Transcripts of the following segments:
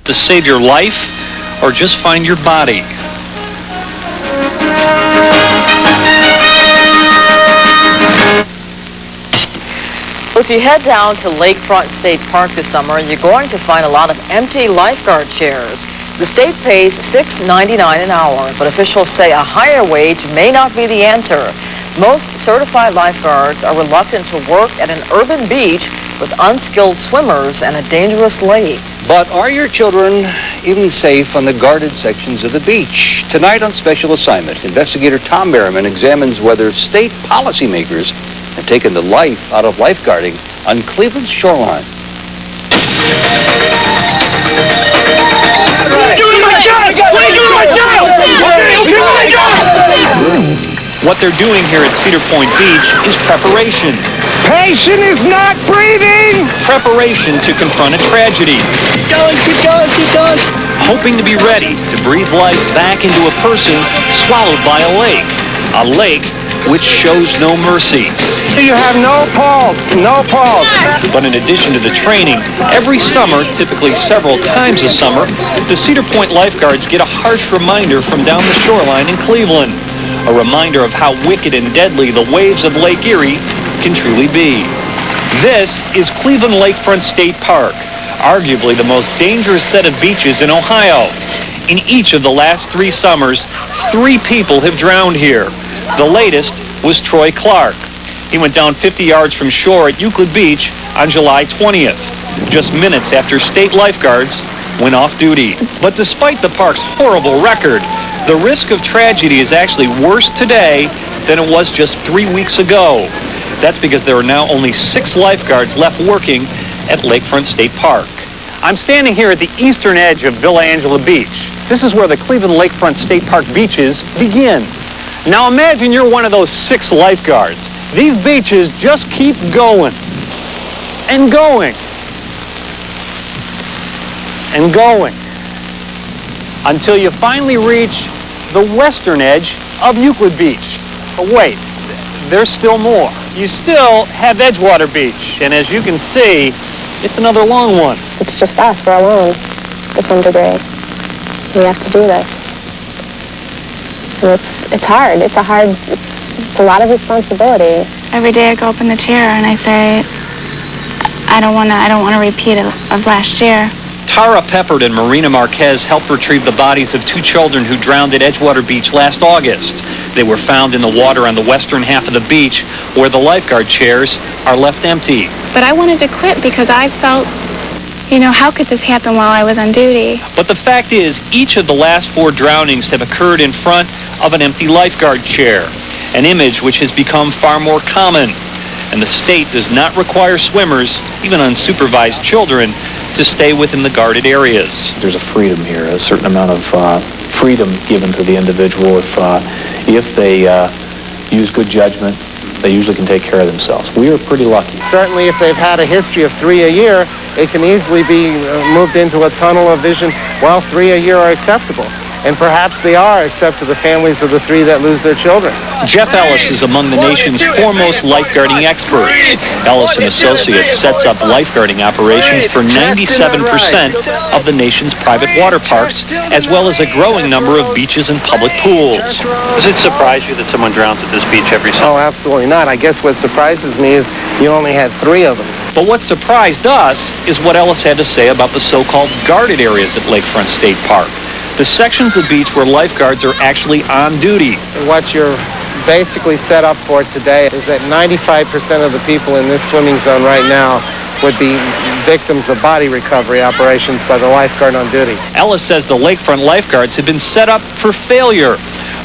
To save your life or just find your body? If you head down to Lakefront State Park this summer, you're going to find a lot of empty lifeguard chairs. The state pays $6.99 an hour, but officials say a higher wage may not be the answer. Most certified lifeguards are reluctant to work at an urban beach with unskilled swimmers and a dangerous lake. But are your children even safe on the guarded sections of the beach? Tonight on Special Assignment, investigator Tom Merriman examines whether state policymakers have taken the life out of lifeguarding on Cleveland's shoreline. What they're doing here at Cedar Point Beach is preparation. Patient is not breathing! Preparation to confront a tragedy. Keep going. Hoping to be ready to breathe life back into a person swallowed by a lake. A lake which shows no mercy. You have no pulse. But in addition to the training, every summer, typically several times a summer, the Cedar Point lifeguards get a harsh reminder from down the shoreline in Cleveland. A reminder of how wicked and deadly the waves of Lake Erie can truly be. This is Cleveland Lakefront State Park, arguably the most dangerous set of beaches in Ohio. In each of the last 3 summers, 3 people have drowned here. The latest was Troy Clark. He went down 50 yards from shore at Euclid Beach on July 20th, just minutes after state lifeguards went off duty. But despite the park's horrible record, the risk of tragedy is actually worse today than it was just 3 weeks ago. That's because there are now only 6 lifeguards left working at Lakefront State Park. I'm standing here at the eastern edge of Villa Angela Beach. This is where the Cleveland Lakefront State Park beaches begin. Now imagine you're one of those 6 lifeguards. These beaches just keep going and going and going until you finally reach the western edge of Euclid Beach. But wait, there's still more. You still have Edgewater Beach, and as you can see, it's another long one. It's just us. We're alone to some degree. We have to do this. And it's hard. It's a lot of responsibility. Every day I go up in the chair and I say, I don't want to repeat of last year. Tara Peppard and Marina Marquez helped retrieve the bodies of 2 children who drowned at Edgewater Beach last August. They were found in the water on the western half of the beach where the lifeguard chairs are left empty. But I wanted to quit because I felt, how could this happen while I was on duty? But the fact is, each of the last 4 drownings have occurred in front of an empty lifeguard chair, an image which has become far more common. And the state does not require swimmers, even unsupervised children, to stay within the guarded areas. There's a freedom here, a certain amount of freedom given to the individual. If they use good judgment, they usually can take care of themselves. We are pretty lucky. Certainly if they've had a history of 3 a year, it can easily be moved into a tunnel of vision. Well, 3 a year are acceptable. And perhaps they are, except for the families of the 3 that lose their children. Jeff Ellis is among the nation's foremost lifeguarding experts. Ellis & Associates sets up lifeguarding operations for 97% of the nation's private water parks, as well as a growing number of beaches and public pools. Does it surprise you that someone drowns at this beach every summer? Oh, absolutely not. I guess what surprises me is you only had 3 of them. But what surprised us is what Ellis had to say about the so-called guarded areas at Lakefront State Park. The sections of beach where lifeguards are actually on duty. What you're basically set up for today is that 95% of the people in this swimming zone right now would be victims of body recovery operations by the lifeguard on duty. Ellis says the lakefront lifeguards have been set up for failure.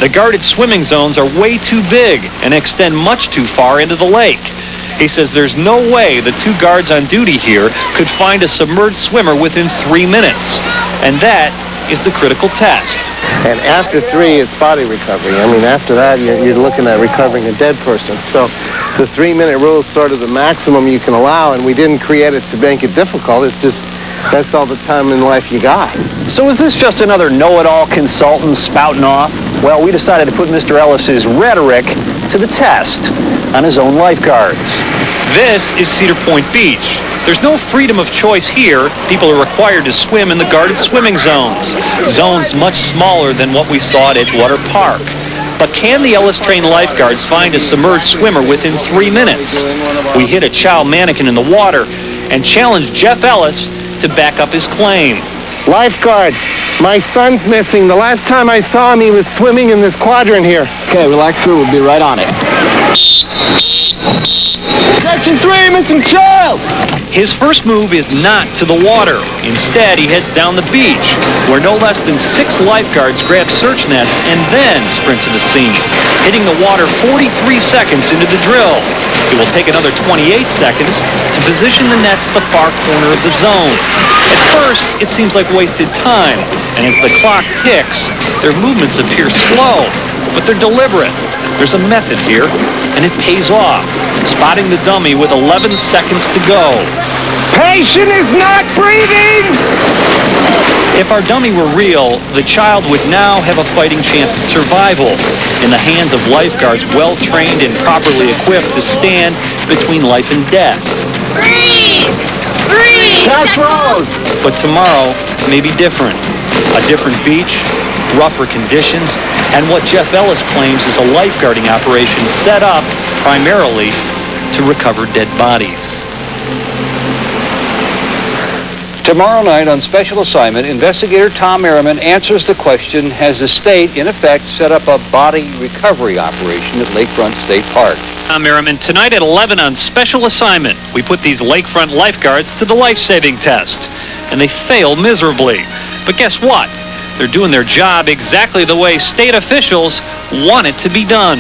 The guarded swimming zones are way too big and extend much too far into the lake. He says there's no way the 2 guards on duty here could find a submerged swimmer within 3 minutes. And that is the critical test. And after 3, it's body recovery. I mean, after that, you're looking at recovering a dead person. So the 3-minute rule is sort of the maximum you can allow, and we didn't create it to make it difficult. It's just That's all the time in life you got. So is this just another know-it-all consultant spouting off? Well, we decided to put Mr. Ellis's rhetoric to the test on his own lifeguards. This is Cedar Point Beach. There's no freedom of choice here. People are required to swim in the guarded swimming zones. Zones much smaller than what we saw at Edgewater Park. But can the Ellis-trained lifeguards find a submerged swimmer within 3 minutes? We hit a child mannequin in the water and challenged Jeff Ellis to back up his claim. Lifeguard, my son's missing. The last time I saw him, he was swimming in this quadrant here. Okay, relax, sir. We'll be right on it. Section 3, missing child! His first move is not to the water. Instead, he heads down the beach, where no less than 6 lifeguards grab search nets and then sprint to the scene, hitting the water 43 seconds into the drill. It will take another 28 seconds to position the nets at the far corner of the zone. At first, it seems like wasted time, and as the clock ticks, their movements appear slow, but they're deliberate. There's a method here, and it pays off, spotting the dummy with 11 seconds to go. Patient is not breathing! If our dummy were real, the child would now have a fighting chance at survival in the hands of lifeguards well-trained and properly equipped to stand between life and death. Breathe! Breathe! Chest rolls! But tomorrow may be different. A different beach, rougher conditions, and what Jeff Ellis claims is a lifeguarding operation set up primarily to recover dead bodies. Tomorrow night on special assignment, investigator Tom Merriman answers the question, has the state, in effect, set up a body recovery operation at Lakefront State Park? Tom Merriman, tonight at 11 on special assignment, we put these lakefront lifeguards to the life-saving test, and they fail miserably. But guess what? They're doing their job exactly the way state officials want it to be done.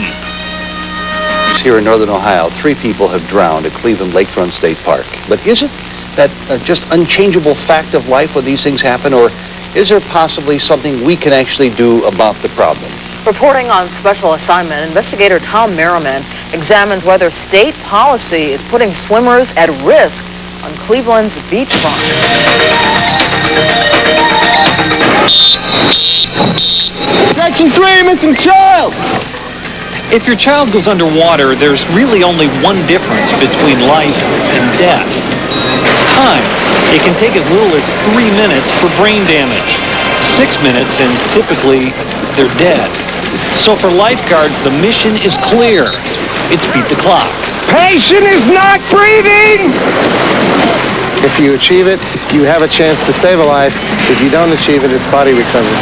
Here in northern Ohio, 3 people have drowned at Cleveland Lakefront State Park. But is it that just unchangeable fact of life when these things happen, or is there possibly something we can actually do about the problem? Reporting on special assignment, investigator Tom Merriman examines whether state policy is putting swimmers at risk on Cleveland's beachfront. Section 3, missing child! If your child goes underwater, there's really only one difference between life and death. Time. It can take as little as 3 minutes for brain damage. 6 minutes and typically they're dead. So for lifeguards, the mission is clear. It's beat the clock. Patient is not breathing! If you achieve it, you have a chance to save a life. If you don't achieve it, it's body recovery.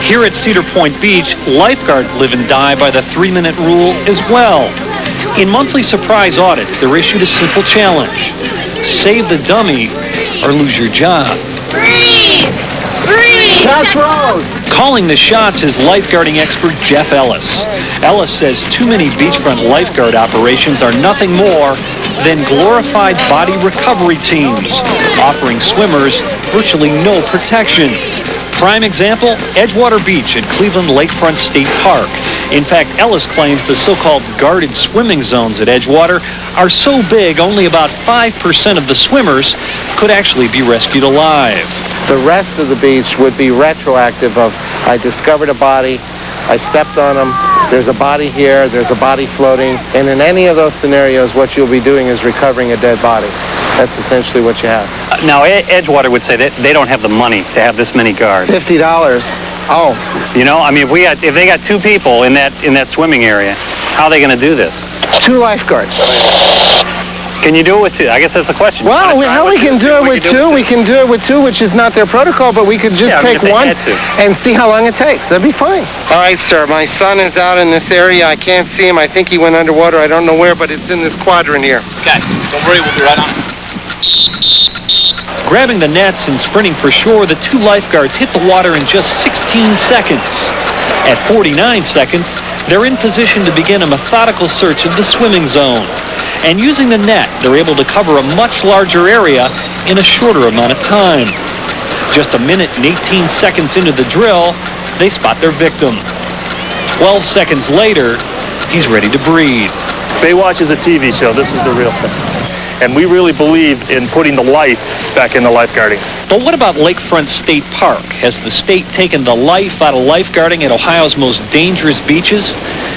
Here at Cedar Point Beach, lifeguards live and die by the 3-minute rule as well. In monthly surprise audits, they're issued a simple challenge. Save the dummy or lose your job. Breathe! Breathe! Chest rolls! Calling the shots is lifeguarding expert Jeff Ellis. Ellis says too many beachfront lifeguard operations are nothing more than glorified body recovery teams, offering swimmers virtually no protection. Prime example, Edgewater Beach at Cleveland Lakefront State Park. In fact, Ellis claims the so-called guarded swimming zones at Edgewater are so big only about 5% of the swimmers could actually be rescued alive. The rest of the beach would be retroactive of, I discovered a body, I stepped on him, there's a body here, there's a body floating, and in any of those scenarios, what you'll be doing is recovering a dead body. That's essentially what you have. Now, Edgewater would say that they don't have the money to have this many guards. $50. Oh. You know, I mean, if they got 2 people in that swimming area, how are they going to do this? 2 lifeguards. Can you do it with 2? I guess that's the question. Well, we can do it with 2. We can do it with 2, which is not their protocol, but we could just take one and see how long it takes. That'd be fine. All right, sir. My son is out in this area. I can't see him. I think he went underwater. I don't know where, but it's in this quadrant here. Okay. Don't worry. We'll be right on. Grabbing the nets and sprinting for shore, the 2 lifeguards hit the water in just 16 seconds. At 49 seconds, they're in position to begin a methodical search of the swimming zone. And using the net, they're able to cover a much larger area in a shorter amount of time. Just a minute and 18 seconds into the drill, they spot their victim. 12 seconds later, he's ready to breathe. Baywatch is a TV show. This is the real thing. and we really believe in putting the life back into lifeguarding. But what about Lakefront State Park? Has the state taken the life out of lifeguarding at Ohio's most dangerous beaches?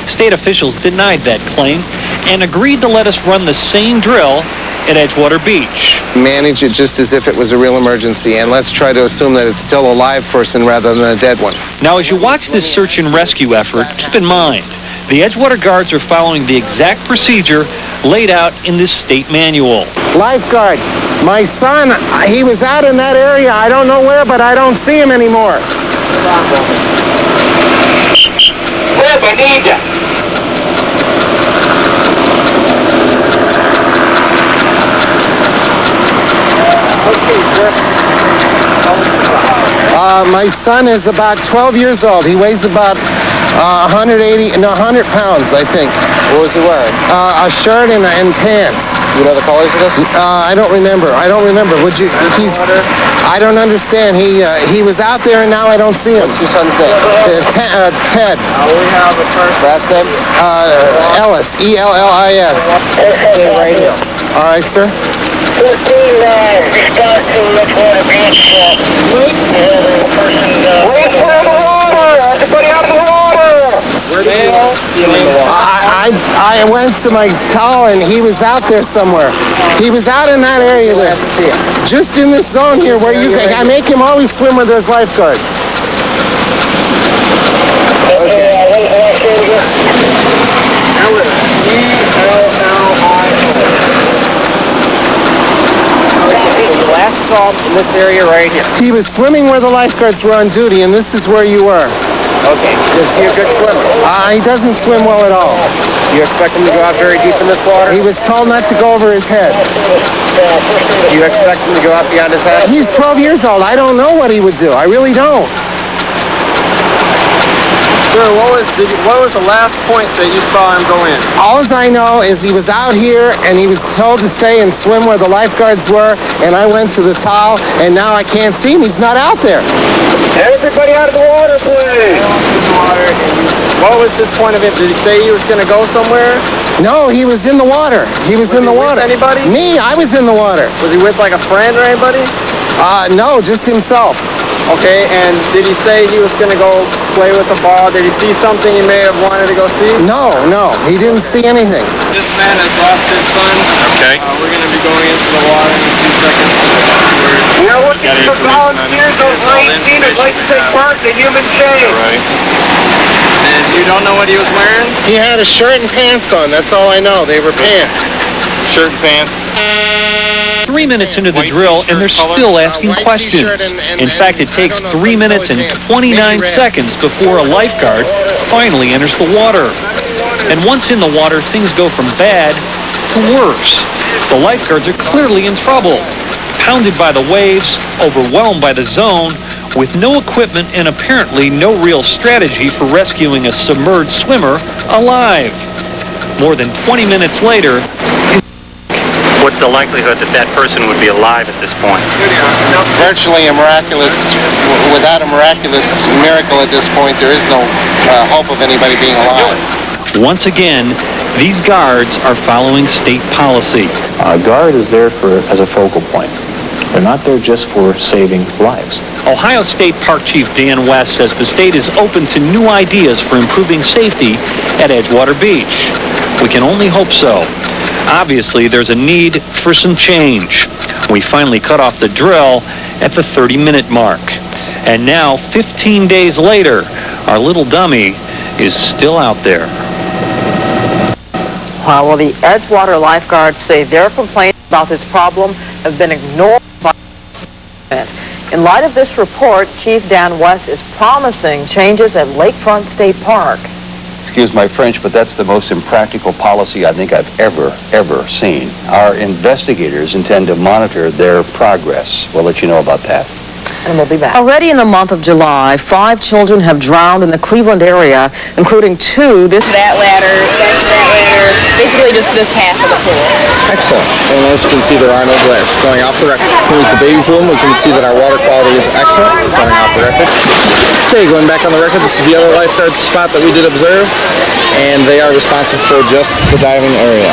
State officials denied that claim and agreed to let us run the same drill at Edgewater Beach. Manage it just as if it was a real emergency, and let's try to assume that it's still a live person rather than a dead one. Now, as you watch this search and rescue effort, keep in mind, the Edgewater guards are following the exact procedure laid out in this state manual. Lifeguard, my son, he was out in that area. I don't know where, but I don't see him anymore. Web, I need you. My son is about 12 years old. He weighs about 100 pounds, I think. What was he wearing? A shirt and pants. You know the colors of this? I don't remember. Would you? I don't understand. He was out there and now I don't see him. What's your son's name? Ted. We have a first last name? Ellis. E-L-L-I-S. Right here. All right, sir. 15 start to Edgewater Beach. Wait for the water! Everybody out of the water! I went to my towel and he was out there somewhere. He was out in that area there. Just in this zone here where I make him always swim where there's lifeguards. Last saw him in this area right here. He was swimming where the lifeguards were on duty, and this is where you were. Okay. Is he a good swimmer? He doesn't swim well at all. Do you expect him to go out very deep in this water? He was told not to go over his head. Do you expect him to go out beyond his head? He's 12 years old. I don't know what he would do. I really don't. Sir, what was the last point that you saw him go in? All I know is he was out here and he was told to stay and swim where the lifeguards were, and I went to the towel and now I can't see him. He's not out there. Everybody out of the water, please! What was his point of it? Did he say he was going to go somewhere? No, he was in the water. He was in the water. Anybody? Me, I was in the water. Was he with like a friend or anybody? No, just himself. Okay, and did he say he was going to go play with the ball? Did he see something he may have wanted to go see? No, he didn't see anything. This man has lost his son. Okay. We're going to be going into the water in a few seconds. We're looking for volunteers over 18 who'd like to take part in the human chain. Right. And you don't know what he was wearing? He had a shirt and pants on. That's all I know. They were pants. Shirt and pants. 3 minutes into the drill, and they're still asking questions. In fact, it takes 3 minutes and 29 seconds before a lifeguard finally enters the water. And once in the water, things go from bad to worse. The lifeguards are clearly in trouble, pounded by the waves, overwhelmed by the zone, with no equipment and apparently no real strategy for rescuing a submerged swimmer alive. More than 20 minutes later, What's the likelihood that that person would be alive at this point? Virtually without a miraculous miracle at this point, there is no hope of anybody being alive. once again, these guards are following state policy. A guard is there as a focal point. They're not there just for saving lives. Ohio State Park Chief Dan West says the state is open to new ideas for improving safety at Edgewater Beach. We can only hope so. Obviously, there's a need for some change. We finally cut off the drill at the 30-minute mark. And now, 15 days later, our little dummy is still out there. Well, the Edgewater lifeguards say their complaints about this problem have been ignored by the government. In light of this report, Chief Dan West is promising changes at Lakefront State Park. Excuse my French, but that's the most impractical policy I think I've ever seen. Our investigators intend to monitor their progress. We'll let you know about that. And we'll be back. Already in the month of July, 5 children have drowned in the Cleveland area, including 2 this... That ladder, basically just this half of the pool. Excellent. And as you can see, there are no glares. Going off the record. Here's the baby pool. We can see that our water quality is excellent. Going off the record. Okay, going back on the record, this is the other lifeguard spot that we did observe, and they are responsible for just the diving area.